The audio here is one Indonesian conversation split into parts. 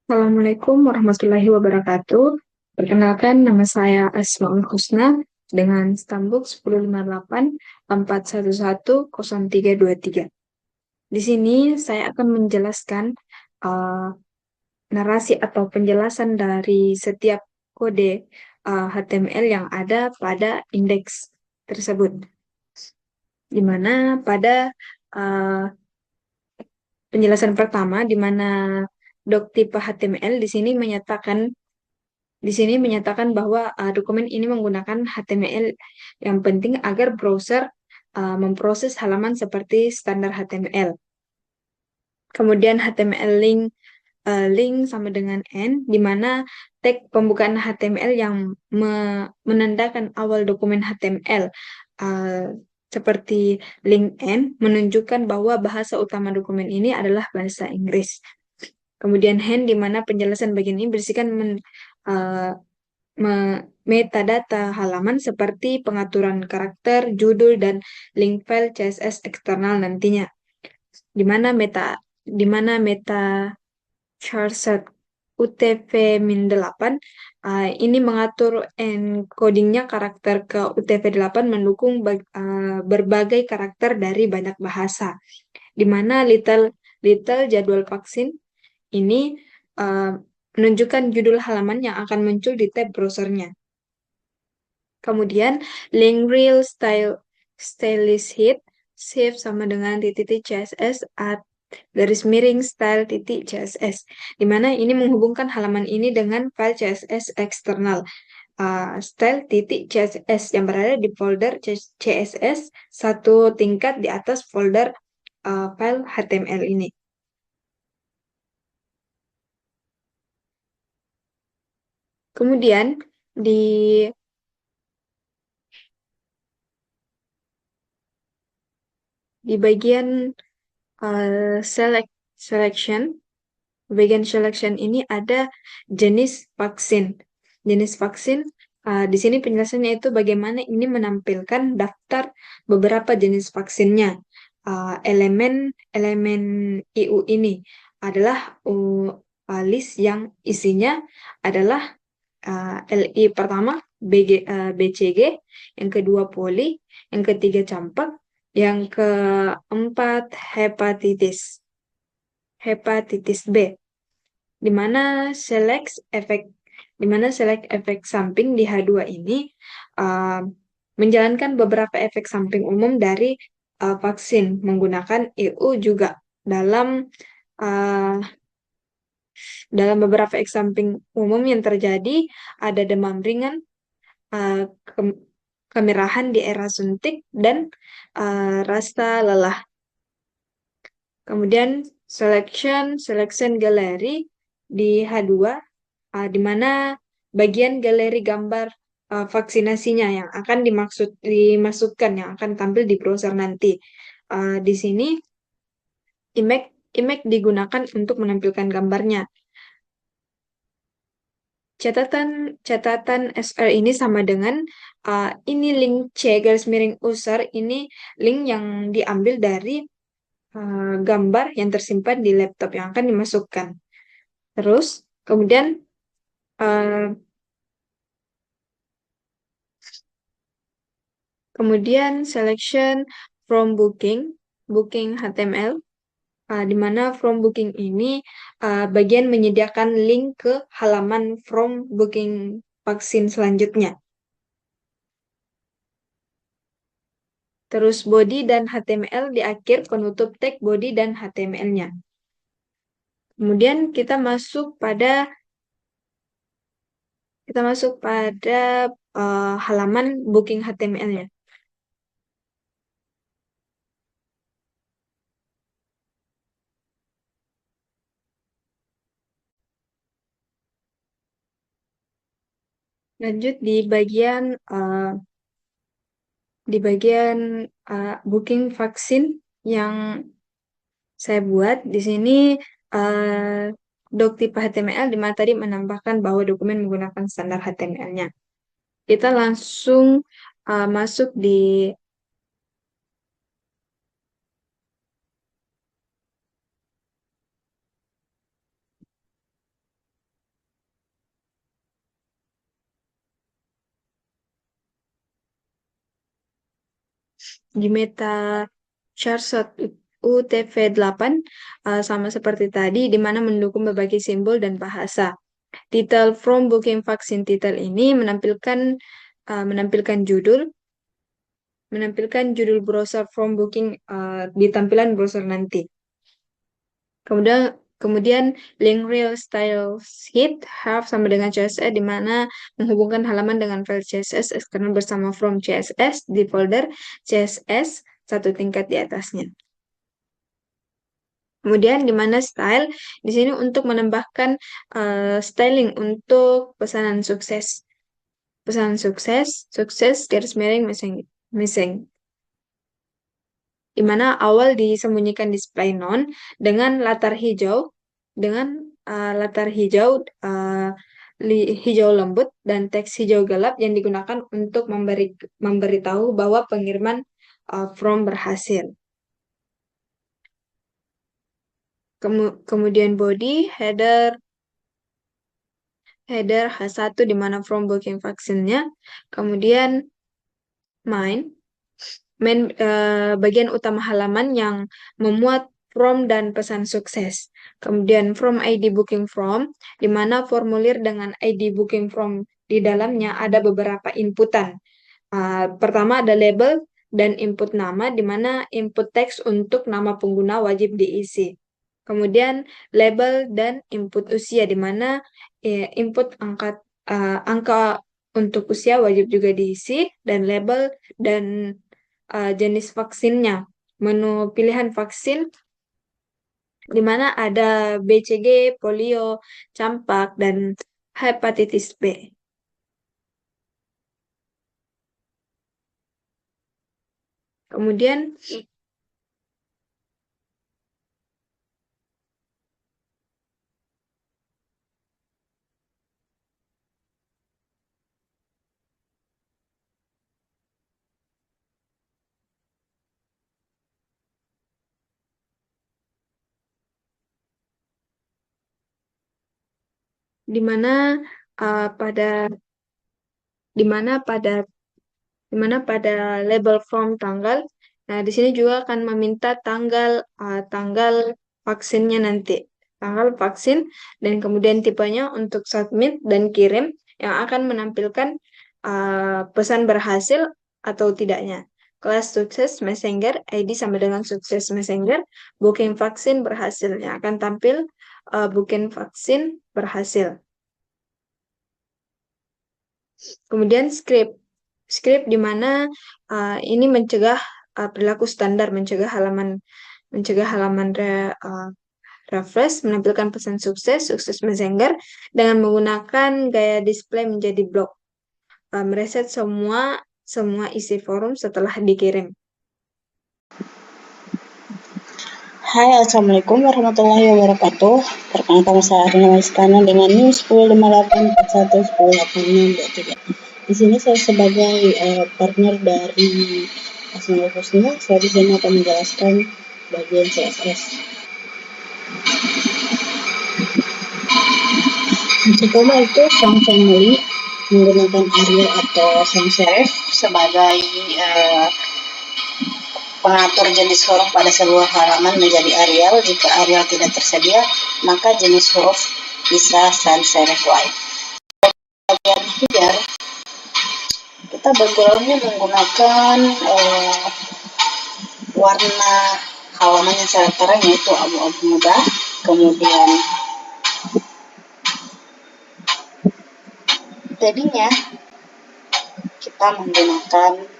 Assalamualaikum warahmatullahi wabarakatuh. Perkenalkan, nama saya Asmaul Husna dengan Stambuk 1058 411 0323. Di sini saya akan menjelaskan uh, narasi atau penjelasan dari setiap kode HTML yang ada pada indeks tersebut. Di mana pada uh, penjelasan pertama, di mana doc tipe HTML di sini menyatakan bahwa dokumen ini menggunakan HTML yang penting agar browser memproses halaman seperti standar HTML. Kemudian HTML link sama dengan n, di mana tag pembukaan HTML yang menandakan awal dokumen HTML seperti link n menunjukkan bahwa bahasa utama dokumen ini adalah bahasa Inggris. Kemudian hand, di mana penjelasan bagian ini berisikan uh, metadata halaman seperti pengaturan karakter, judul, dan link file CSS eksternal nantinya. Di mana meta charset UTF-8 ini mengatur encodingnya karakter ke UTF-8 mendukung berbagai karakter dari banyak bahasa. Di mana little little jadwal vaksin ini uh, menunjukkan judul halaman yang akan muncul di tab browsernya. Kemudian link real stylist hit save sama dengan titik CSS at garis miring style titik CSS, di mana ini menghubungkan halaman ini dengan file CSS eksternal style titik CSS yang berada di folder CSS satu tingkat di atas folder file HTML ini. Kemudian di di bagian uh, select selection bagian selection ini ada jenis vaksin. Jenis vaksin, di sini penjelasannya itu bagaimana ini menampilkan daftar beberapa jenis vaksinnya. Elemen IU ini adalah list yang isinya adalah LI pertama BCG, yang kedua poli, yang ketiga campak, yang keempat hepatitis B, di mana select efek samping di H2 ini uh, menjalankan beberapa efek samping umum dari vaksin menggunakan EU juga dalam uh, dalam beberapa efek samping umum yang terjadi ada demam ringan, uh, ke- kemerahan di era suntik, dan rasa lelah. Kemudian selection galeri di H2, di mana bagian galeri gambar vaksinasinya yang akan dimasukkan yang akan tampil di browser nanti. Di sini image digunakan untuk menampilkan gambarnya. Catatan SR ini sama dengan ini link C garis miring user, ini link yang diambil dari gambar yang tersimpan di laptop yang akan dimasukkan. Terus kemudian uh, kemudian selection from booking HTML, di mana from booking ini bagian menyediakan link ke halaman from booking vaksin selanjutnya. Terus body dan HTML di akhir penutup tag body dan HTML-nya. Kemudian kita masuk pada halaman booking HTML-nya. Lanjut di bagian booking vaksin yang saya buat di sini, uh, doc tipe HTML di mana tadi menambahkan bahwa dokumen menggunakan standar HTML-nya. Kita langsung masuk di Di meta charshot UTF-8 sama seperti tadi, di mana mendukung berbagai simbol dan bahasa. Titel From Booking Vaccine titel ini menampilkan judul browser From Booking di tampilan browser nanti. Kemudian link real style sheet have sama dengan CSS di mana menghubungkan halaman dengan file CSS eksternal bersama from CSS di folder CSS satu tingkat di atasnya. Kemudian di mana style di sini untuk menambahkan styling untuk pesanan sukses. Pesanan sukses garis miring missing. Di mana awal disembunyikan display non dengan latar hijau hijau lembut dan teks hijau gelap yang digunakan untuk memberitahu bahwa pengiriman from berhasil. Kemudian body header H1 di mana from booking vaksinnya. Kemudian bagian utama halaman yang memuat from dan pesan sukses. Kemudian from ID booking from, di mana formulir dengan ID booking from di dalamnya ada beberapa inputan. Pertama ada label dan input nama, di mana input teks untuk nama pengguna wajib diisi. Kemudian label dan input usia, di mana input angka untuk usia wajib juga diisi, dan label dan jenis vaksinnya. Menu pilihan vaksin di mana ada BCG, polio, campak, dan hepatitis B. Kemudian di mana pada label form tanggal. Nah, di sini juga akan meminta tanggal vaksinnya nanti. Tanggal vaksin dan kemudian tipenya untuk submit dan kirim yang akan menampilkan pesan berhasil atau tidaknya. Kelas sukses messenger, ID sama dengan sukses messenger, booking vaksin berhasil. Yang akan tampil booking vaksin berhasil. Kemudian script di mana ini mencegah perilaku standar, mencegah halaman refresh, menampilkan pesan sukses messenger dengan menggunakan gaya display menjadi blok, mereset semua isi forum setelah dikirim. Hai, Assalamualaikum warahmatullahi wabarakatuh. Perkenalkan saya Arina Istana dengan NIM 105841108623. Di sini saya sebagai partner dari Asmaul Husna. Saya di sini akan menjelaskan bagian CSS. Yang pertama itu font family menggunakan Arial atau sans serif sebagai pengatur jenis huruf pada seluruh halaman menjadi Arial. Jika Arial tidak tersedia, maka jenis huruf bisa sans serif white. Bagian header, kita backgroundnya menggunakan warna halaman yang sangat terang, yaitu abu-abu muda. Kemudian tadinya kita menggunakan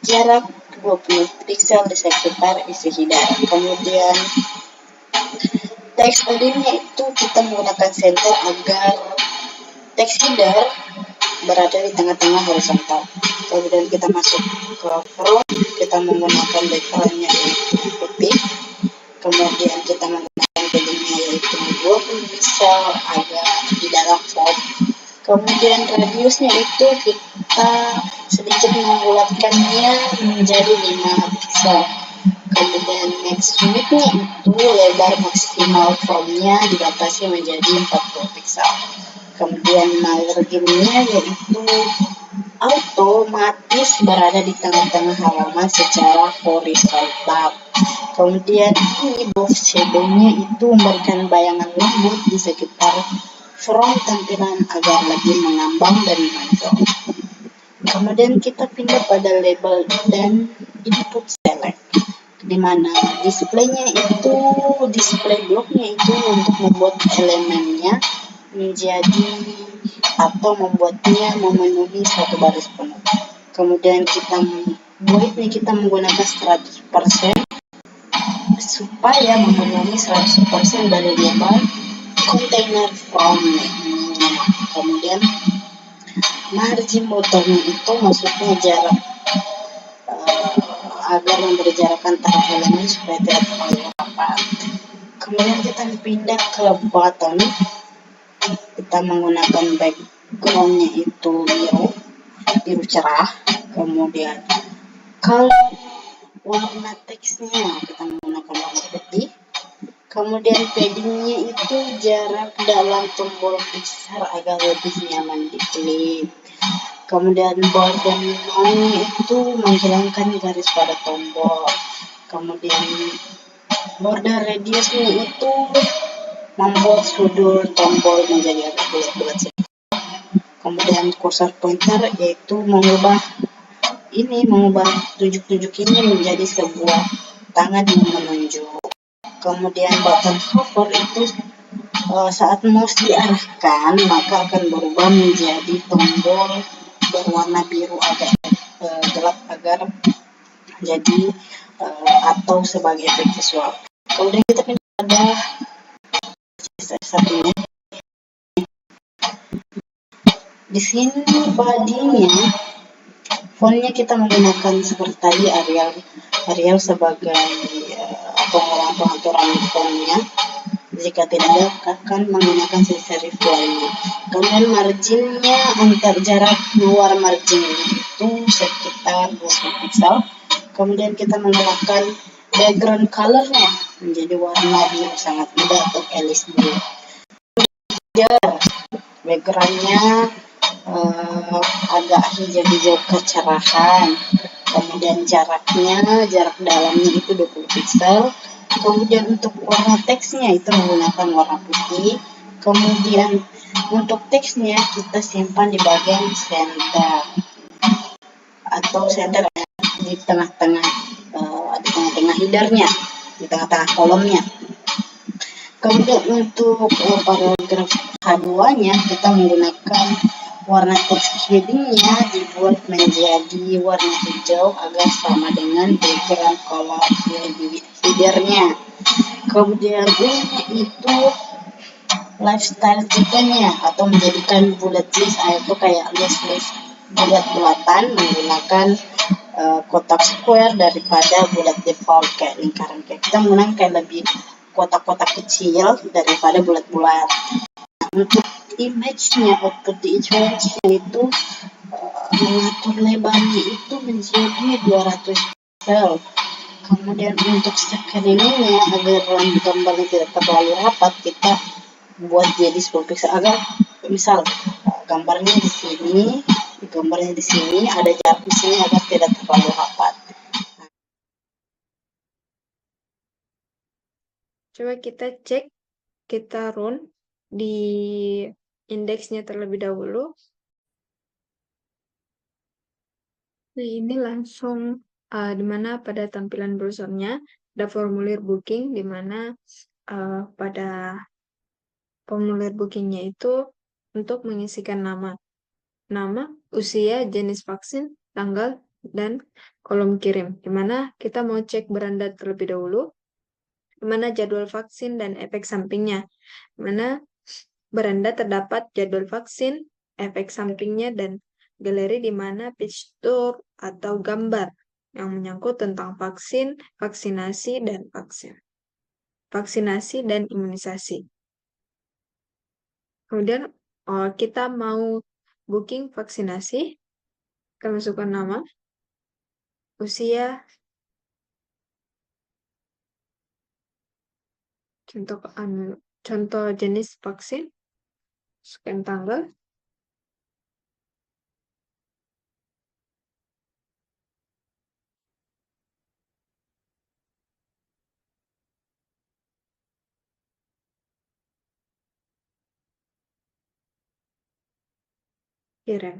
jarak 20 pixel di sekitar isi header. Kemudian teks headernya itu kita menggunakan center agar teks header berada di tengah-tengah horizontal. Kemudian kita masuk ke front, kita menggunakan backgroundnya yaitu putih. Kemudian kita menggunakan paddingnya yaitu 20 pixel agar di dalam font. Kemudian radiusnya itu kita sedikit membulatkannya menjadi 5 pixel. Kemudian next unitnya itu lebar maksimal formnya dibatasi menjadi 40 pixel. Kemudian marginnya yaitu otomatis berada di tengah-tengah halaman secara horizontal. Kemudian ini box shadow-nya itu memberikan bayangan lembut di sekitar front tampilan agar lebih mengambang dan menonjol. Kemudian kita pindah pada label dan input select, di mana display blocknya itu untuk membuat elemennya menjadi atau membuatnya memenuhi satu baris penuh. Kemudian kita menggunakan 100% supaya memenuhi 100% dari lebar container front-nya. Kemudian margin bottomnya itu maksudnya jarak agar memberi jarak antara elemen supaya tidak terlalu rapat. Kemudian kita pindah ke button, kita menggunakan backgroundnya itu biru cerah. Kemudian kalau warna teksnya kita menggunakan warna putih. Kemudian paddingnya itu jarak dalam tombol besar agar lebih nyaman diklik. Kemudian border line itu menghilangkan garis pada tombol. Kemudian border radiusnya itu membuat sudut tombol menjadi agak bulat-bulat. Kemudian cursor pointer yaitu mengubah tunjuk-tunjuk ini menjadi sebuah tangan yang menunjuk. Kemudian button hover itu saat mouse diarahkan maka akan berubah menjadi tombol berwarna biru agak gelap agar jadi atau sebagai efek visual. Kemudian kita pindah pada satunya. Di sini bodinya, fontnya kita menggunakan seperti tadi Arial sebagai pengaturan fontnya. Jika tidak ada akan menggunakan sans serif lainnya. Kemudian marginnya antar jarak luar margin itu sekitar 20 pixel. Kemudian kita menggunakan background colornya menjadi warna biru sangat muda atau Alice Blue. Backgroundnya agak hijau-hijau kecerahan. Kemudian jarak dalamnya itu 20 pixel. Kemudian untuk warna teksnya itu menggunakan warna putih. Kemudian untuk teksnya kita simpan di bagian center atau center di tengah-tengah headernya, di tengah-tengah kolomnya. Kemudian untuk paragraf H2-nya kita menggunakan warna teks heading-nya dibuat menjadi warna hijau agar sama dengan background color header-nya. Kemudian ini itu lifestyle tipenya atau menjadikan bullet list atau kayak list bulat-bulatan menggunakan kotak square daripada bulat default kayak lingkaran. Kita menggunakan kayak lebih kotak-kotak kecil daripada bulat-bulat. Untuk image-nya, output di image-nya itu mengatur lebarnya itu menjadi 200 pixel. Kemudian untuk screening-nya agar gambarnya tidak terlalu rapat, kita buat jadi 10 pixel agar misal gambarnya di sini ada jarak di sini agar tidak terlalu rapat. Coba kita cek, kita run di indeksnya terlebih dahulu. Nah, ini langsung di mana pada tampilan browsernya ada formulir booking, di mana pada formulir bookingnya itu untuk mengisikan nama, usia, jenis vaksin, tanggal, dan kolom kirim. Di mana kita mau cek beranda terlebih dahulu, di mana jadwal vaksin dan efek sampingnya. Di mana beranda terdapat jadwal vaksin, efek sampingnya, dan galeri di mana picture atau gambar yang menyangkut tentang vaksin, vaksinasi dan imunisasi. Kemudian kita mau booking vaksinasi, kita masukkan nama, usia, contoh jenis vaksin, masukkan tanggal, Kira.